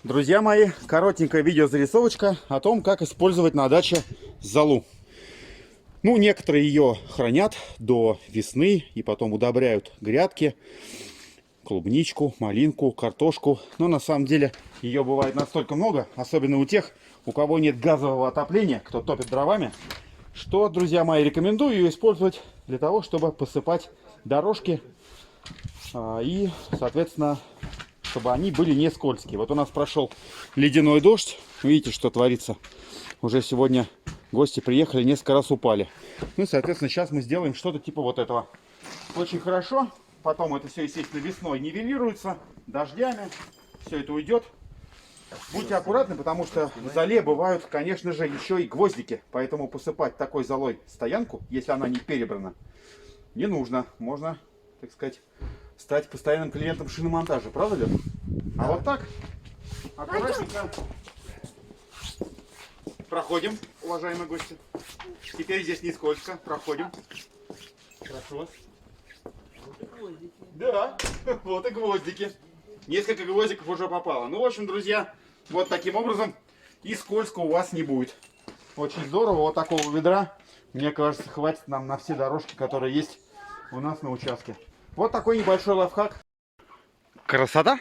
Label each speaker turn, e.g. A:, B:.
A: Друзья мои, коротенькая видеозарисовочка о том, как использовать на даче золу. Ну, некоторые ее хранят до весны и потом удобряют грядки, клубничку, малинку, картошку. Но на самом деле ее бывает настолько много, особенно у тех, у кого нет газового отопления, кто топит дровами, что, друзья мои, рекомендую ее использовать для того, чтобы посыпать дорожки и, соответственно, чтобы они были не скользкие. Вот у нас прошел ледяной дождь. Видите, что творится. Уже сегодня гости приехали, несколько раз упали. Ну и, соответственно, сейчас мы сделаем что-то типа вот этого. Очень хорошо. Потом это все, естественно, весной нивелируется дождями. Все это уйдет. Будьте аккуратны, потому что в золе бывают, конечно же, еще и гвоздики. Поэтому посыпать такой золой стоянку, если она не перебрана, не нужно. Можно, так сказать, стать постоянным клиентом шиномонтажа, правда ли? А вот так, аккуратненько проходим, уважаемые гости. Теперь здесь не скользко, проходим. Прошу вас. Да, вот и гвоздики. Несколько гвоздиков уже попало. Ну, в общем, друзья, вот таким образом и скользко у вас не будет. Очень здорово. Вот такого ведра, мне кажется, хватит нам на все дорожки, которые есть у нас на участке. Вот такой небольшой лайфхак. Красота!